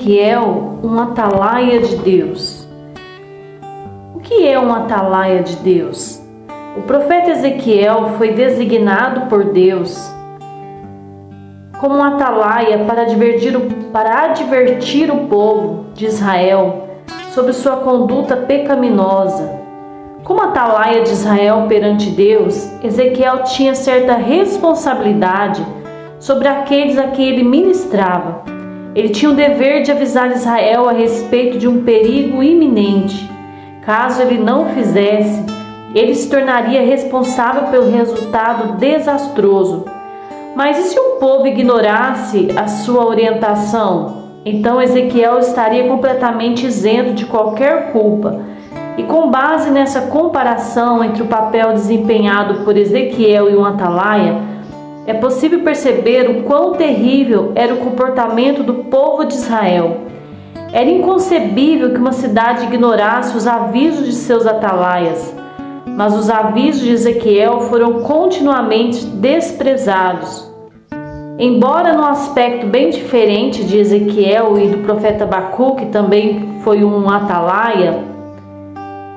Ezequiel, um atalaia de Deus. O que é um atalaia de Deus? O profeta Ezequiel foi designado por Deus como um atalaia para advertir o povo de Israel sobre sua conduta pecaminosa. Como atalaia de Israel perante Deus, Ezequiel tinha certa responsabilidade sobre aqueles a quem ele ministrava. Ele tinha o dever de avisar Israel a respeito de um perigo iminente. Caso ele não fizesse, ele se tornaria responsável pelo resultado desastroso. Mas e se o povo ignorasse a sua orientação? Então Ezequiel estaria completamente isento de qualquer culpa. E com base nessa comparação entre o papel desempenhado por Ezequiel e um atalaia, é possível perceber o quão terrível era o comportamento do povo de Israel. Era inconcebível que uma cidade ignorasse os avisos de seus atalaias, mas os avisos de Ezequiel foram continuamente desprezados. Embora num aspecto bem diferente de Ezequiel e do profeta Abacuque, que também foi um atalaia,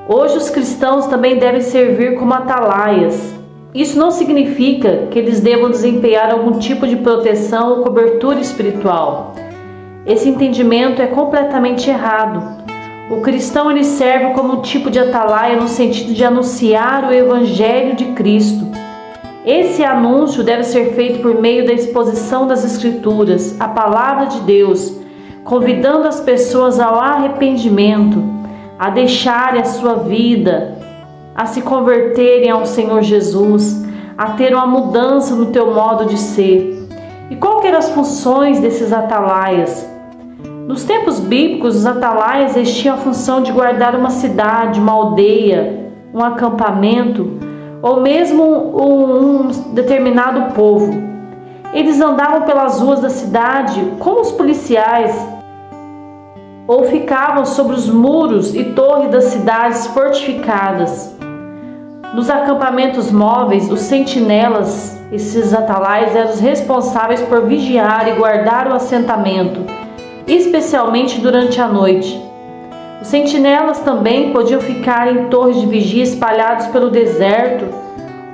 hoje os cristãos também devem servir como atalaias. Isso não significa que eles devam desempenhar algum tipo de proteção ou cobertura espiritual. Esse entendimento é completamente errado. O cristão ele serve como um tipo de atalaia no sentido de anunciar o Evangelho de Cristo. Esse anúncio deve ser feito por meio da exposição das Escrituras, a palavra de Deus, convidando as pessoas ao arrependimento, a deixarem a sua vida, a se converterem ao Senhor Jesus, a ter uma mudança no teu modo de ser. E qual que eram as funções desses atalaias? Nos tempos bíblicos, os atalaias tinham a função de guardar uma cidade, uma aldeia, um acampamento, ou mesmo um determinado povo. Eles andavam pelas ruas da cidade como os policiais, ou ficavam sobre os muros e torres das cidades fortificadas. Nos acampamentos móveis, os sentinelas, esses atalaias, eram os responsáveis por vigiar e guardar o assentamento, especialmente durante a noite. Os sentinelas também podiam ficar em torres de vigia espalhados pelo deserto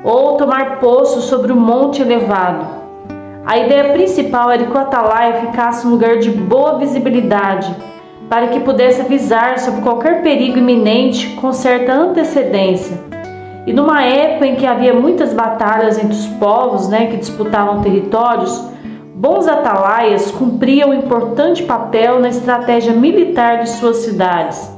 ou tomar posto sobre um monte elevado. A ideia principal era que o atalaia ficasse em um lugar de boa visibilidade, para que pudesse avisar sobre qualquer perigo iminente com certa antecedência. E numa época em que havia muitas batalhas entre os povos, que disputavam territórios, bons atalaias cumpriam um importante papel na estratégia militar de suas cidades.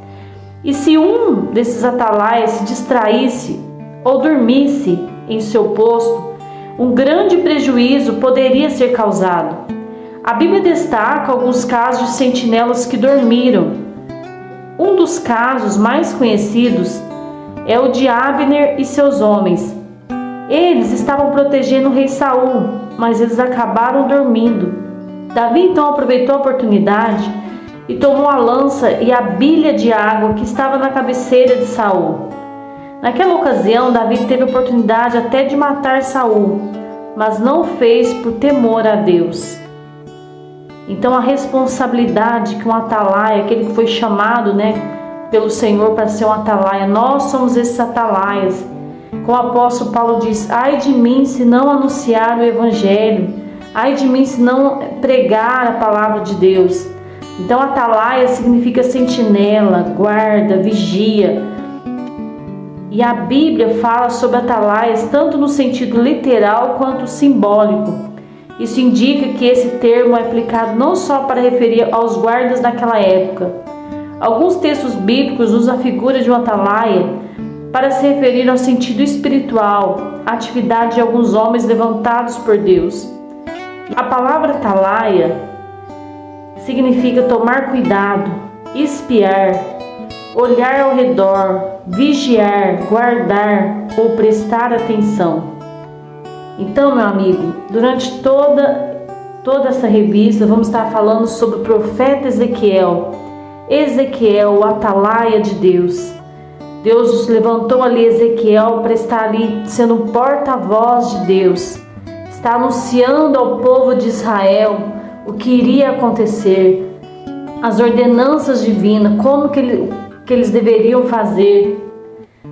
E se um desses atalaias se distraísse ou dormisse em seu posto, um grande prejuízo poderia ser causado. A Bíblia destaca alguns casos de sentinelas que dormiram. Um dos casos mais conhecidos é o de Abner e seus homens. Eles estavam protegendo o rei Saul, mas eles acabaram dormindo. Davi então aproveitou a oportunidade e tomou a lança e a bilha de água que estava na cabeceira de Saul. Naquela ocasião, Davi teve a oportunidade até de matar Saul, mas não fez por temor a Deus. Então a responsabilidade que um atalaia, aquele que foi chamado, pelo Senhor para ser um atalaia, nós somos esses atalaias. Como o apóstolo Paulo diz: ai de mim se não anunciar o Evangelho, ai de mim se não pregar a palavra de Deus. Então atalaia significa sentinela, guarda, vigia. E a Bíblia fala sobre atalaias tanto no sentido literal quanto simbólico. Isso indica que esse termo é aplicado não só para referir aos guardas daquela época. Alguns textos bíblicos usam a figura de um atalaia para se referir ao sentido espiritual, a atividade de alguns homens levantados por Deus. A palavra atalaia significa tomar cuidado, espiar, olhar ao redor, vigiar, guardar ou prestar atenção. Então, meu amigo, durante toda essa revista vamos estar falando sobre o profeta Ezequiel. Ezequiel, o atalaia de Deus. Deus levantou ali Ezequiel para estar ali sendo um porta-voz de Deus. Está anunciando ao povo de Israel o que iria acontecer. as ordenanças divinas, como que eles deveriam fazer.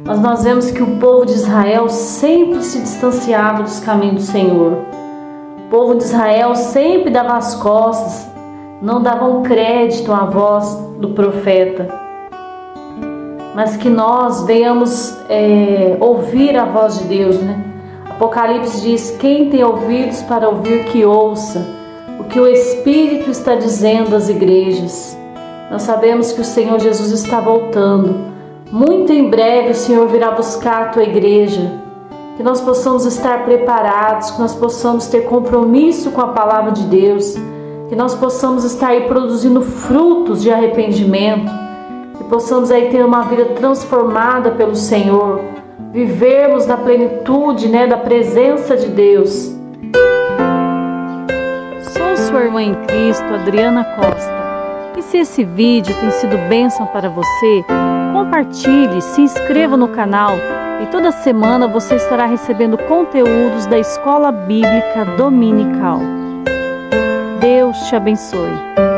Mas nós vemos que o povo de Israel sempre se distanciava dos caminhos do Senhor. O povo de Israel sempre dava as costas, não davam crédito à voz do profeta. Mas que nós venhamos ouvir a voz de Deus, né? Apocalipse diz: quem tem ouvidos para ouvir, que ouça o que o Espírito está dizendo às igrejas. Nós sabemos que o Senhor Jesus está voltando. Muito em breve o Senhor virá buscar a tua igreja. Que nós possamos estar preparados, que nós possamos ter compromisso com a palavra de Deus, que nós possamos estar aí produzindo frutos de arrependimento, que possamos aí ter uma vida transformada pelo Senhor, vivermos na plenitude, da presença de Deus. Sou sua irmã em Cristo, Adriana Costa. E se esse vídeo tem sido bênção para você, compartilhe, se inscreva no canal e toda semana você estará recebendo conteúdos da Escola Bíblica Dominical. Deus te abençoe.